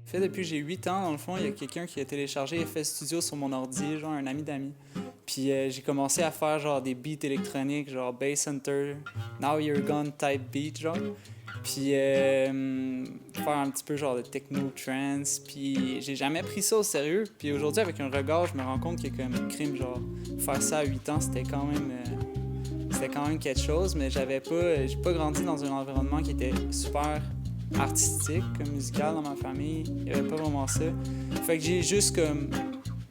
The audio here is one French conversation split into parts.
Fait depuis que j'ai 8 ans, dans le fond, il y a quelqu'un qui a téléchargé FL Studio sur mon ordi, genre un ami d'amis. Puis j'ai commencé à faire genre des beats électroniques, genre Bass Hunter, Now You're Gone type beat, genre. Puis faire un petit peu genre de techno trance. Puis j'ai jamais pris ça au sérieux. Puis aujourd'hui, avec un regard, je me rends compte que comme crime, genre faire ça à 8 ans, c'était quand même quelque chose. Mais j'ai pas grandi dans un environnement qui était super artistique, comme musical dans ma famille. Il y avait pas vraiment ça. Fait que j'ai juste comme...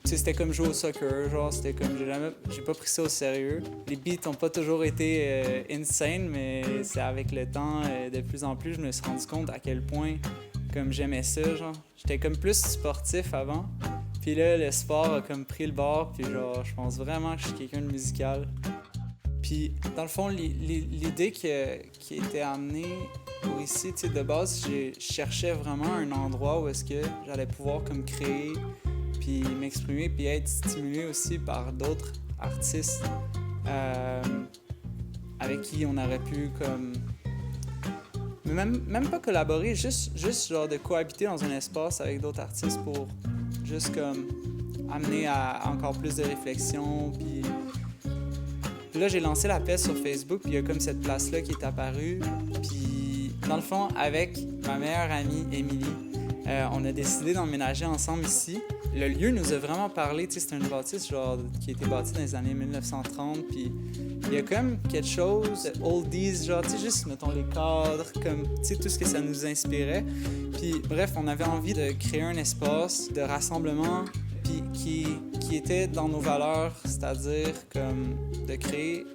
Tu sais, c'était comme jouer au soccer, genre, c'était comme... J'ai pas pris ça au sérieux. Les beats ont pas toujours été insane, mais c'est avec le temps, de plus en plus, je me suis rendu compte à quel point, comme j'aimais ça, genre. J'étais comme plus sportif avant. Puis là, le sport a comme pris le bord, puis genre, je pense vraiment que je suis quelqu'un de musical. Puis, dans le fond, l'idée qui était amenée pour ici, tu sais, de base, je cherchais vraiment un endroit où est-ce que j'allais pouvoir comme créer, puis m'exprimer, puis être stimulé aussi par d'autres artistes avec qui on aurait pu comme... Même pas collaborer, juste genre de cohabiter dans un espace avec d'autres artistes pour juste comme amener à encore plus de réflexion, puis là, j'ai lancé la peste sur Facebook, puis il y a comme cette place-là qui est apparue. Puis, dans le fond, avec ma meilleure amie, Émilie, on a décidé d'emménager ensemble ici. Le lieu nous a vraiment parlé, tu sais, c'est une bâtisse genre, qui a été bâtie dans les années 1930, puis il y a comme quelque chose de oldies, genre, tu sais, juste, mettons, les cadres, comme, tu sais, tout ce que ça nous inspirait. Puis, bref, on avait envie de créer un espace de rassemblement, puis qui était dans nos valeurs, c'est-à-dire comme de créer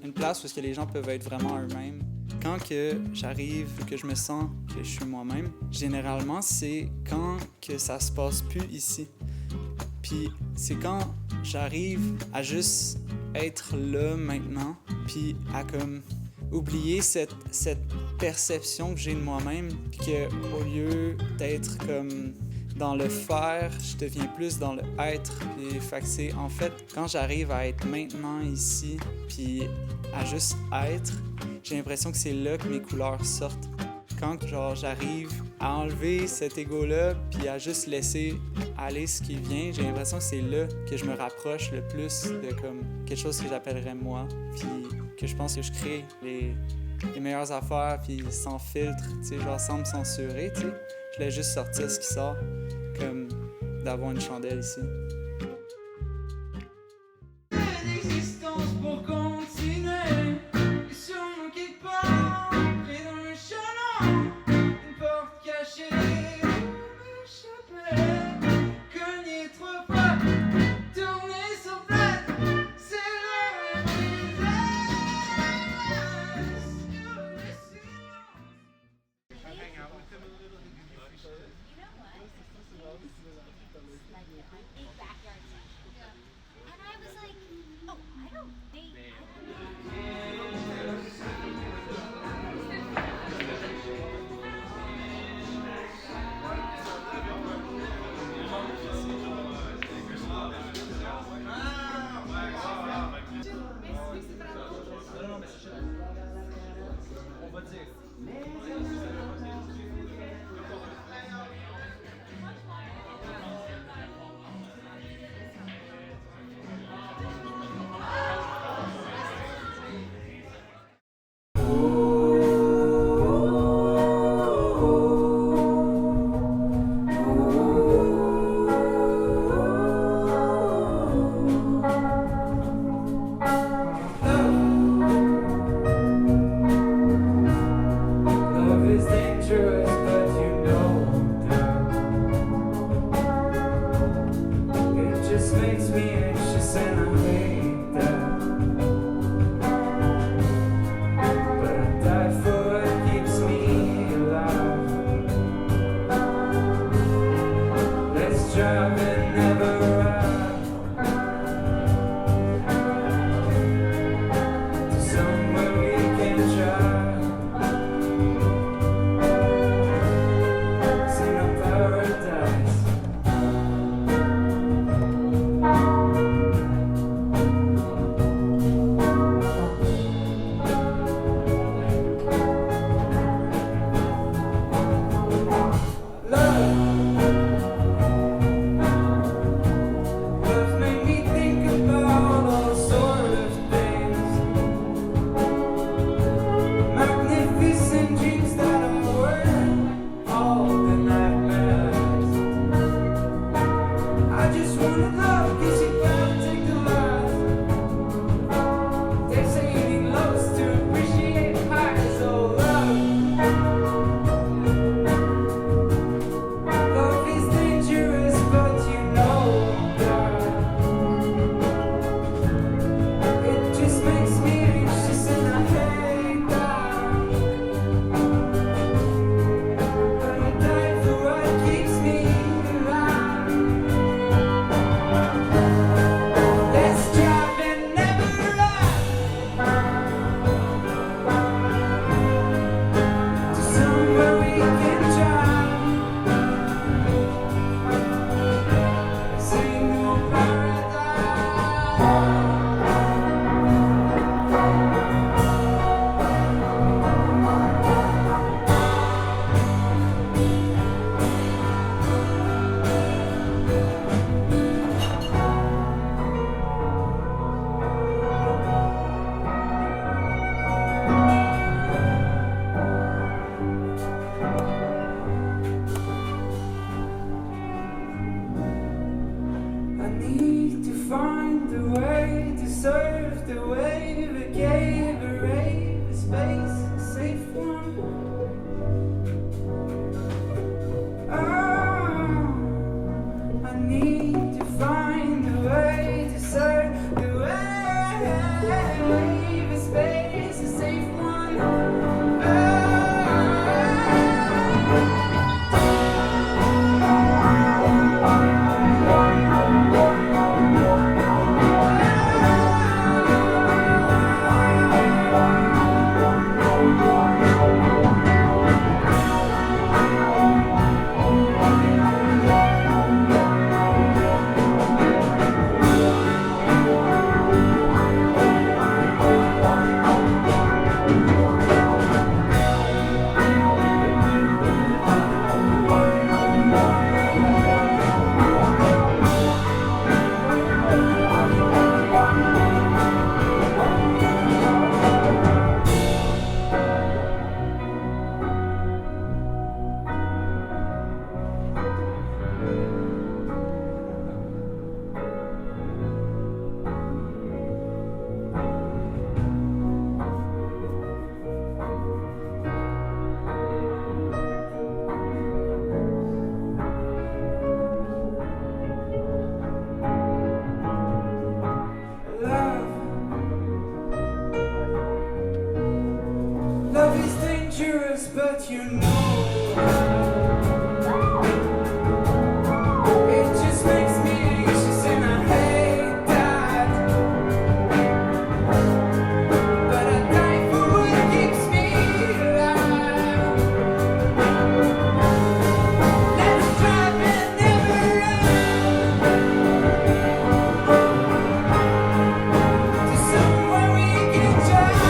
une place où est-ce que les gens peuvent être vraiment eux-mêmes. Quand que j'arrive, que je me sens que je suis moi-même, généralement, c'est quand que ça se passe plus ici. Puis c'est quand j'arrive à juste être là maintenant, puis à comme oublier cette perception que j'ai de moi-même, puis qu'au lieu d'être comme dans le faire, je deviens plus dans le être. Puis, fait que c'est en fait quand j'arrive à être maintenant ici, puis à juste être, j'ai l'impression que c'est là que mes couleurs sortent. Quand genre j'arrive à enlever cet ego-là, puis à juste laisser aller ce qui vient, j'ai l'impression que c'est là que je me rapproche le plus de comme quelque chose que j'appellerais moi, puis que je pense que je crée les meilleures affaires, puis sans filtre, tu sais, genre sans me censurer, tu sais. Je voulais juste sortir ce qui sort, comme d'avoir une chandelle ici. surfed a wave, a cave, a rave, a space, a safe one. Oh, I need to find a way to surf the wave, a space, a safe one. Love is dangerous, but you know it just makes me anxious and I hate that. But I die for what keeps me alive. Let's drive and never run to somewhere we can drive.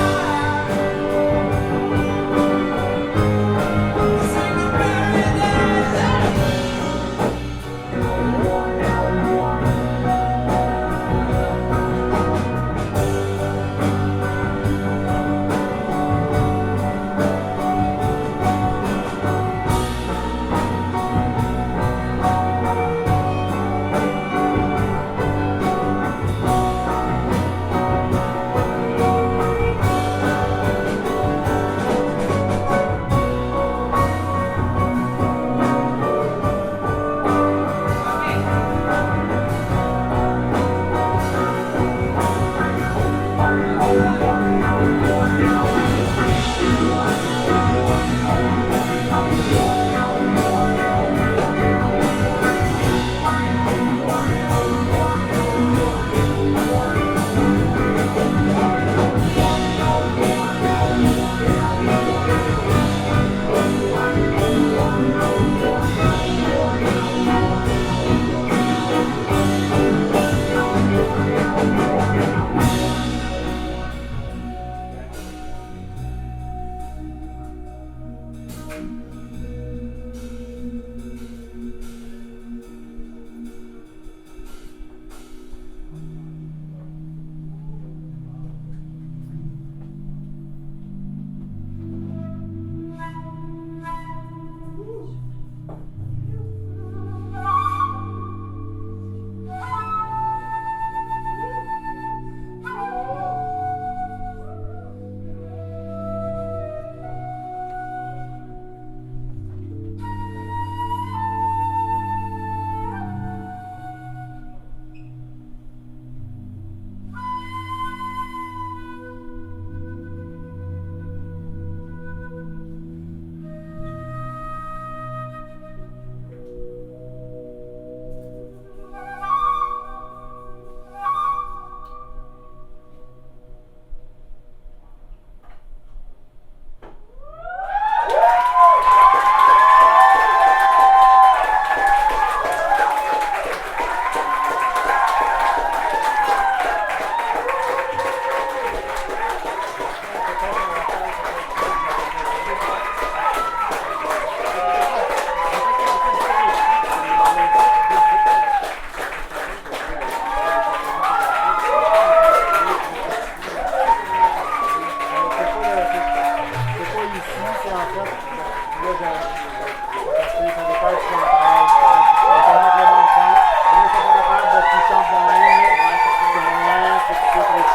Thank you.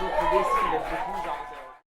toujours trouvé ce qu'il aime beaucoup, genre